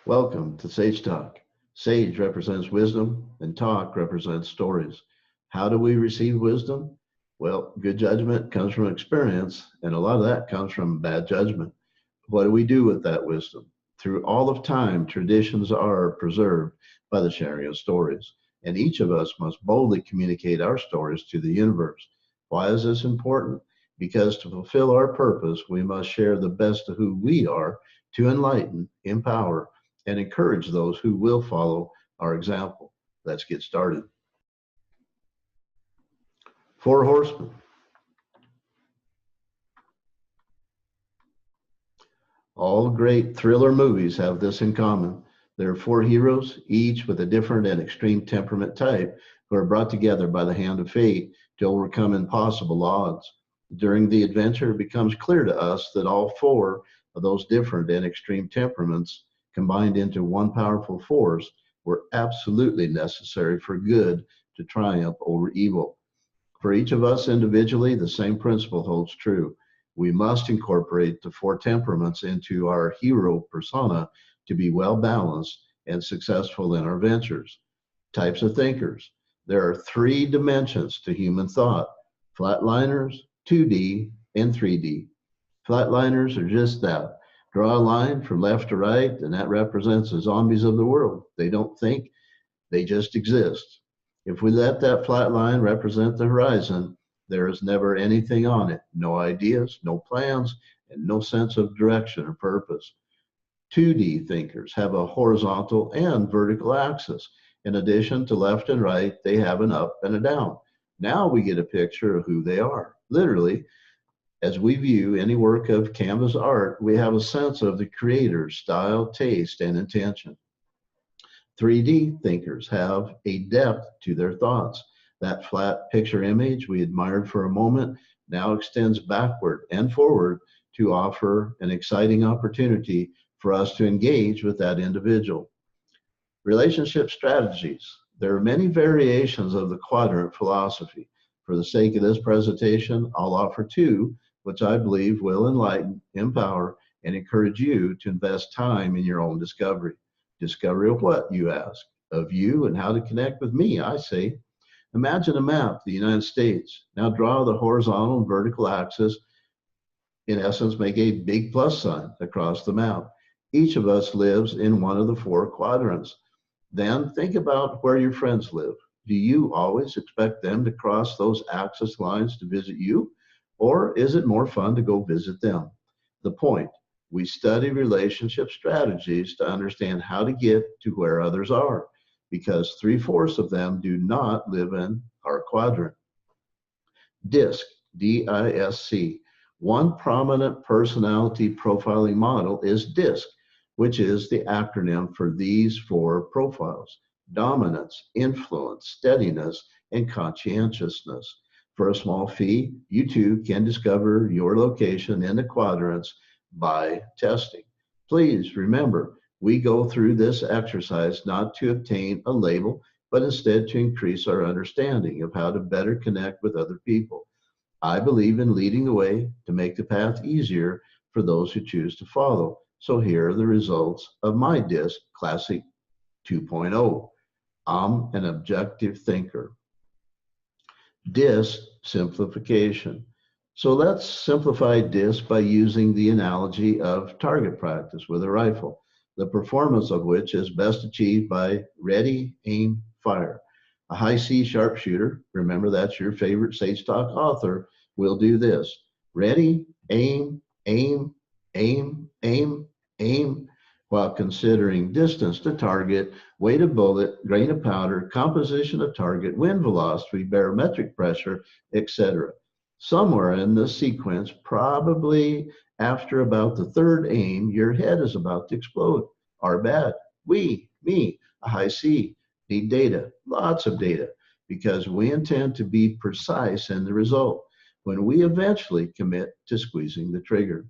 Welcome to Sage Talk. Sage represents wisdom and talk represents stories. How do we receive wisdom? Well, good judgment comes from experience, and a lot of that comes from bad judgment. What do we do with that wisdom? Through all of time, traditions are preserved by the sharing of stories, and each of us must boldly communicate our stories to the universe. Why is this important? Because to fulfill our purpose, we must share the best of who we are to enlighten, empower, and encourage those who will follow our example. Let's get started. Four Horsemen. All great thriller movies have this in common. There are four heroes, each with a different and extreme temperament type, who are brought together by the hand of fate to overcome impossible odds. During the adventure, it becomes clear to us that all four of those different and extreme temperaments combined into one powerful force were absolutely necessary for good to triumph over evil. For each of us individually, the same principle holds true. We must incorporate the four temperaments into our hero persona to be well balanced and successful in our ventures. Types of thinkers. There are three dimensions to human thought: flatliners, 2D, and 3D. Flatliners are just that. Draw a line from left to right, and that represents the zombies of the world. They don't think, they just exist. If we let that flat line represent the horizon, there is never anything on it. No ideas, no plans, and no sense of direction or purpose. 2D thinkers have a horizontal and vertical axis. In addition to left and right, they have an up and a down. Now we get a picture of who they are. Literally, as we view any work of canvas art, we have a sense of the creator's style, taste, and intention. 3D thinkers have a depth to their thoughts. That flat picture image we admired for a moment now extends backward and forward to offer an exciting opportunity for us to engage with that individual. Relationship strategies. There are many variations of the quadrant philosophy. For the sake of this presentation, I'll offer two, which I believe will enlighten, empower, and encourage you to invest time in your own discovery. Discovery of what, you ask? Of you and how to connect with me, I say. Imagine a map of the United States. Now draw the horizontal and vertical axis. In essence, make a big plus sign across the map. Each of us lives in one of the four quadrants. Then think about where your friends live. Do you always expect them to cross those axis lines to visit you? Or is it more fun to go visit them? The point: we study relationship strategies to understand how to get to where others are, because three-fourths of them do not live in our quadrant. DISC, D-I-S-C. One prominent personality profiling model is DISC, which is the acronym for these four profiles: dominance, influence, steadiness, and conscientiousness. For a small fee, you too can discover your location in the quadrants by testing. Please remember, we go through this exercise not to obtain a label, but instead to increase our understanding of how to better connect with other people. I believe in leading the way to make the path easier for those who choose to follow. So here are the results of my DISC Classic 2.0. I'm an objective thinker. DISC simplification. So let's simplify DISC by using the analogy of target practice with a rifle, the performance of which is best achieved by ready, aim, fire. A high C sharpshooter, remember that's your favorite Sage Talk author, will do this: ready, aim, aim, aim, aim, aim, while considering distance to target, weight of bullet, grain of powder, composition of target, wind velocity, barometric pressure, etc. Somewhere in this sequence, probably after about the third aim, your head is about to explode. Our bad. We, me, a high C, need data, lots of data, because we intend to be precise in the result when we eventually commit to squeezing the trigger.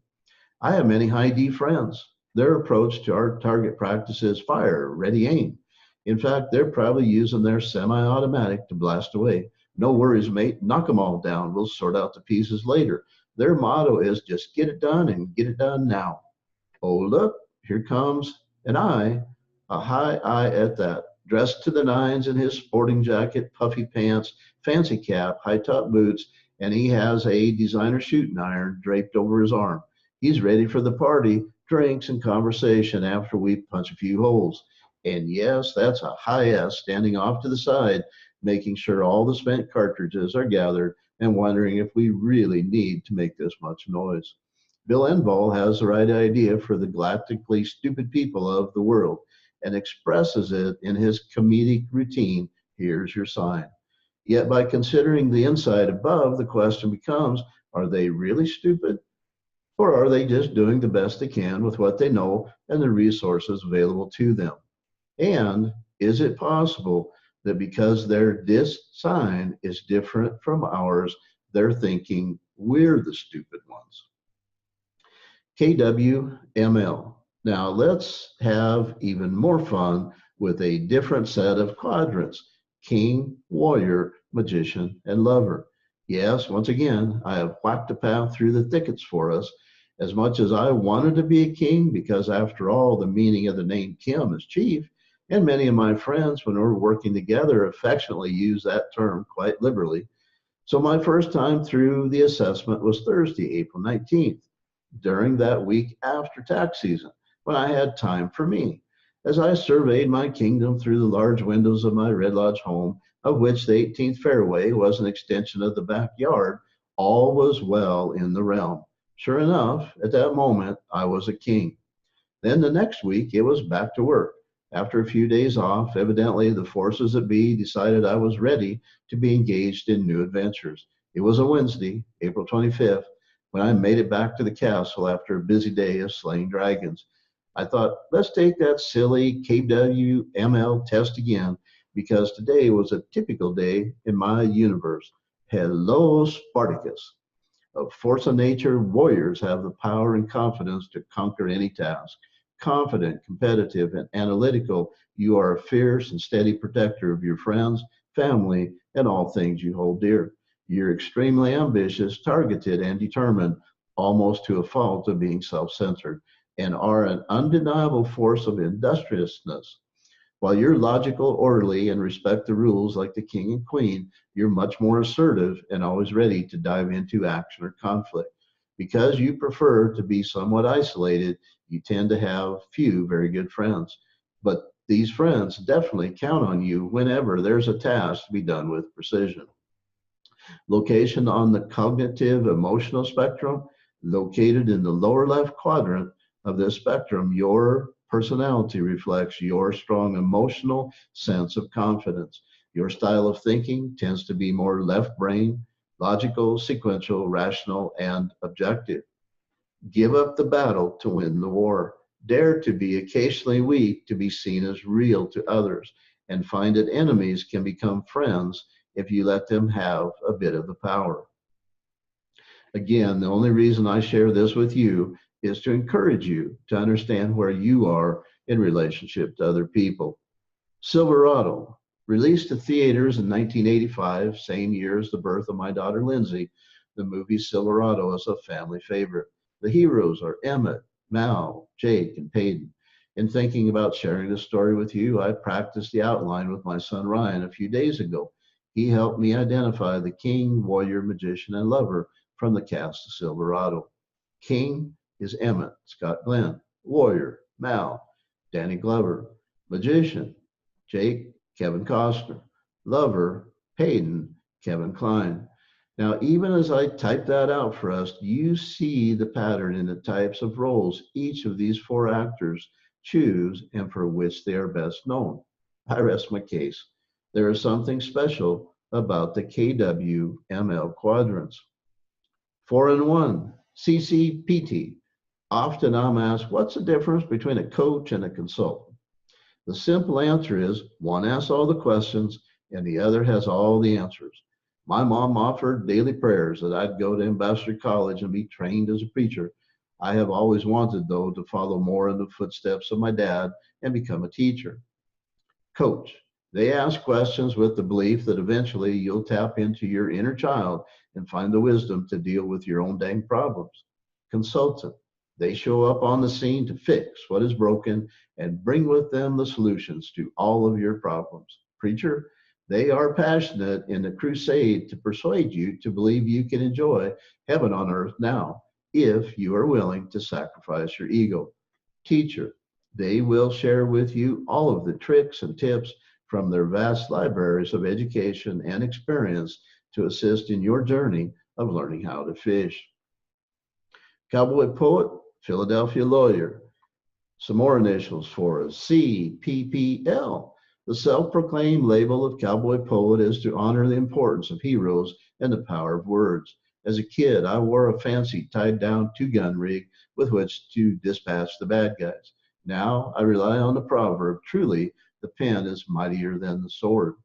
I have many high D friends. Their approach to our target practice is fire, ready, aim. In fact, they're probably using their semi-automatic to blast away. No worries, mate. Knock them all down. We'll sort out the pieces later. Their motto is just get it done and get it done now. Oh, look, here comes And a high I at that, dressed to the nines in his sporting jacket, puffy pants, fancy cap, high top boots, and he has a designer shooting iron draped over his arm. He's ready for the party, drinks, and conversation after we punch a few holes. And yes, that's a high S standing off to the side, making sure all the spent cartridges are gathered and wondering if we really need to make this much noise. Bill Engvall has the right idea for the galactically stupid people of the world and expresses it in his comedic routine. Here's your sign. Yet, by considering the inside above, the question becomes, are they really stupid? Or are they just doing the best they can with what they know and the resources available to them? And is it possible that because their this sign is different from ours, they're thinking we're the stupid ones? KWML. Now let's have even more fun with a different set of quadrants: king, warrior, magician, and lover. Yes, once again, I have whacked a path through the thickets for us. As much as I wanted to be a king, because after all, the meaning of the name Kim is chief, and many of my friends, when we're working together, affectionately use that term quite liberally. So my first time through the assessment was Thursday, April 19th, during that week after tax season, when I had time for me. As I surveyed my kingdom through the large windows of my Red Lodge home, of which the 18th fairway was an extension of the backyard, all was well in the realm. Sure enough, at that moment, I was a king. Then the next week, it was back to work. After a few days off, evidently the forces that be decided I was ready to be engaged in new adventures. It was a Wednesday, April 25th, when I made it back to the castle after a busy day of slaying dragons. I thought, let's take that silly KWML test again, because today was a typical day in my universe. Hello, Spartacus. Of force of nature, warriors have the power and confidence to conquer any task. Confident, competitive, and analytical, you are a fierce and steady protector of your friends, family, and all things you hold dear. You're extremely ambitious, targeted, and determined, almost to a fault of being self-centered, and are an undeniable force of industriousness. While you're logical, orderly, and respect the rules like the king and queen, you're much more assertive and always ready to dive into action or conflict. Because you prefer to be somewhat isolated, you tend to have few very good friends. But these friends definitely count on you whenever there's a task to be done with precision. Location on the cognitive emotional spectrum, located in the lower left quadrant of this spectrum, your personality reflects your strong emotional sense of confidence. Your style of thinking tends to be more left brain, logical, sequential, rational, and objective. Give up the battle to win the war. Dare to be occasionally weak to be seen as real to others, and find that enemies can become friends if you let them have a bit of the power. Again, the only reason I share this with you is to encourage you to understand where you are in relationship to other people. Silverado, released to theaters in 1985, same year as the birth of my daughter Lindsay, the movie Silverado is a family favorite. The heroes are Emmett, Mal, Jake, and Peyton. In thinking about sharing this story with you, I practiced the outline with my son Ryan a few days ago. He helped me identify the king, warrior, magician, and lover from the cast of Silverado. King is Emmett, Scott Glenn. Warrior, Mal, Danny Glover. Magician, Jake, Kevin Costner. Lover, Hayden, Kevin Kline. Now, even as I type that out for us, you see the pattern in the types of roles each of these four actors choose and for which they are best known. I rest my case. There is something special about the KWML quadrants. 4 and 1, CCPT. Often I'm asked, what's the difference between a coach and a consultant? The simple answer is one asks all the questions and the other has all the answers. My mom offered daily prayers that I'd go to Ambassador College and be trained as a preacher. I have always wanted, though, to follow more in the footsteps of my dad and become a teacher. Coach. They ask questions with the belief that eventually you'll tap into your inner child and find the wisdom to deal with your own dang problems. Consultant. They show up on the scene to fix what is broken and bring with them the solutions to all of your problems. Preacher, they are passionate in the crusade to persuade you to believe you can enjoy heaven on earth now if you are willing to sacrifice your ego. Teacher, they will share with you all of the tricks and tips from their vast libraries of education and experience to assist in your journey of learning how to fish. Cowboy poet, Philadelphia lawyer. Some more initials for us, CPPL. The self-proclaimed label of cowboy poet is to honor the importance of heroes and the power of words. As a kid, I wore a fancy tied down two-gun rig with which to dispatch the bad guys. Now I rely on the proverb, truly, the pen is mightier than the sword.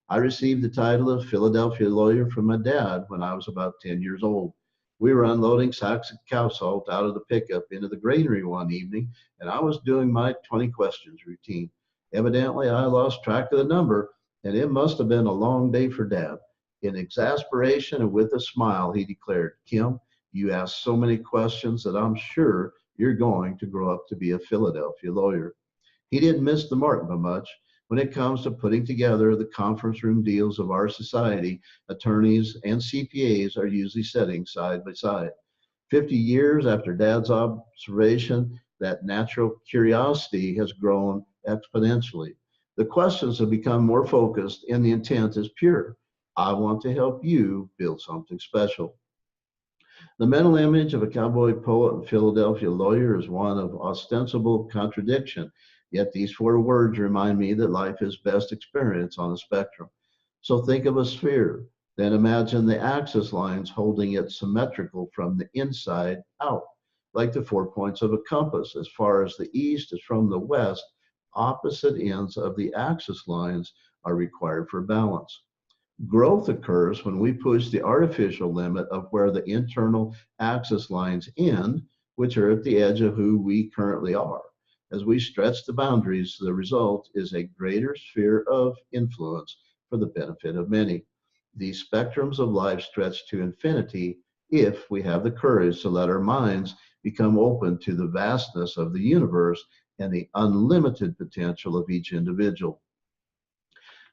I received the title of Philadelphia lawyer from my dad when I was about 10 years old. We were unloading sacks of cow salt out of the pickup into the granary one evening, and I was doing my 20 questions routine. Evidently, I lost track of the number, and it must have been a long day for Dad. In exasperation and with a smile, he declared, Kim, you ask so many questions that I'm sure you're going to grow up to be a Philadelphia lawyer. He didn't miss the mark by much. When it comes to putting together the conference room deals of our society, attorneys and CPAs are usually sitting side by side. 50 years after Dad's observation, that natural curiosity has grown exponentially. The questions have become more focused and the intent is pure. I want to help you build something special. The mental image of a cowboy poet and Philadelphia lawyer is one of ostensible contradiction, yet these four words remind me that life is best experienced on a spectrum. So think of a sphere, then imagine the axis lines holding it symmetrical from the inside out, like the 4 points of a compass. As far as the east is from the west, opposite ends of the axis lines are required for balance. Growth occurs when we push the artificial limit of where the internal axis lines end, which are at the edge of who we currently are. As we stretch the boundaries, the result is a greater sphere of influence for the benefit of many. These spectrums of life stretch to infinity if we have the courage to let our minds become open to the vastness of the universe and the unlimited potential of each individual.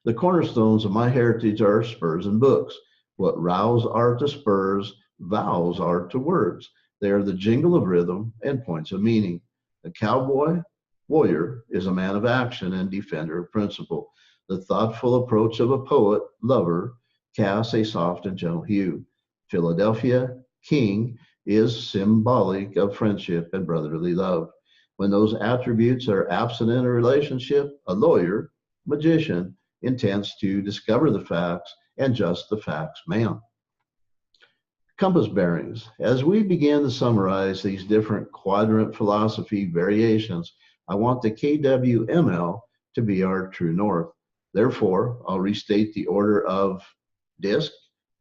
The cornerstones of my heritage are spurs and books. What rows are to spurs, vows are to words. They are the jingle of rhythm and points of meaning. A cowboy warrior is a man of action and defender of principle. The thoughtful approach of a poet lover casts a soft and gentle hue. Philadelphia king is symbolic of friendship and brotherly love. When those attributes are absent in a relationship, a lawyer, magician, intends to discover the facts and just the facts man. Compass bearings. As we begin to summarize these different quadrant philosophy variations, I want the KWML to be our true north. Therefore, I'll restate the order of DISC,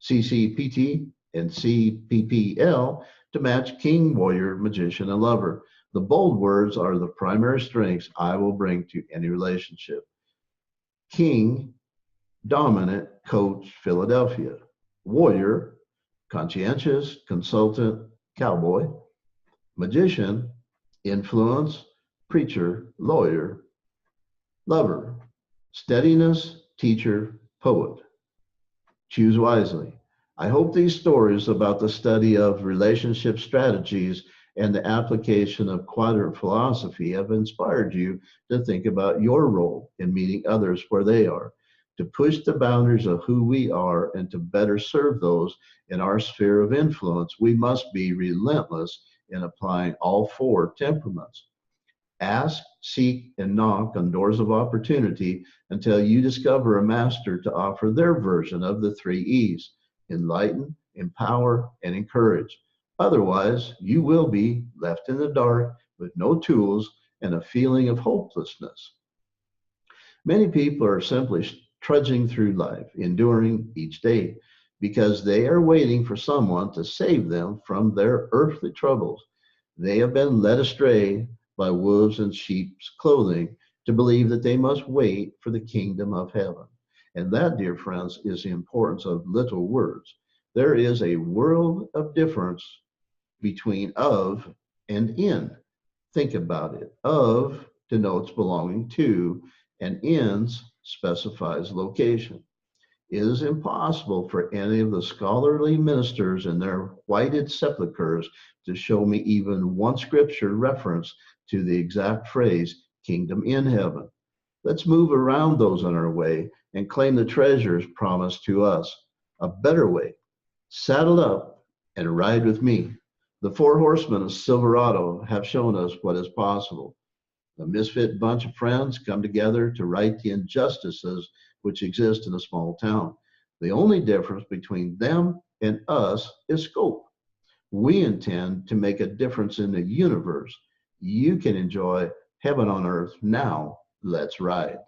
CCPT, and CPPL to match king, warrior, magician, and lover. The bold words are the primary strengths I will bring to any relationship. King, dominant, coach, Philadelphia. Warrior, conscientious, consultant, cowboy. Magician, influence, preacher, lawyer. Lover, steadiness, teacher, poet. Choose wisely. I hope these stories about the study of relationship strategies and the application of quadrant philosophy have inspired you to think about your role in meeting others where they are, to push the boundaries of who we are and to better serve those in our sphere of influence. We must be relentless in applying all four temperaments. Ask, seek, and knock on doors of opportunity until you discover a master to offer their version of the three E's: enlighten, empower, and encourage. Otherwise, you will be left in the dark with no tools and a feeling of hopelessness. Many people are simply trudging through life, enduring each day, because they are waiting for someone to save them from their earthly troubles. They have been led astray by wolves in sheep's clothing to believe that they must wait for the kingdom of heaven. And that, dear friends, is the importance of little words. There is a world of difference between of and in. Think about it. Of denotes belonging to, and ins specifies location. It is impossible for any of the scholarly ministers in their whited sepulchres to show me even one scripture reference to the exact phrase, kingdom in heaven. Let's move around those on our way and claim the treasures promised to us. A better way. Saddle up and ride with me. The four horsemen of Silverado have shown us what is possible. A misfit bunch of friends come together to right the injustices which exist in a small town. The only difference between them and us is scope. We intend to make a difference in the universe. You can enjoy heaven on earth now. Let's ride.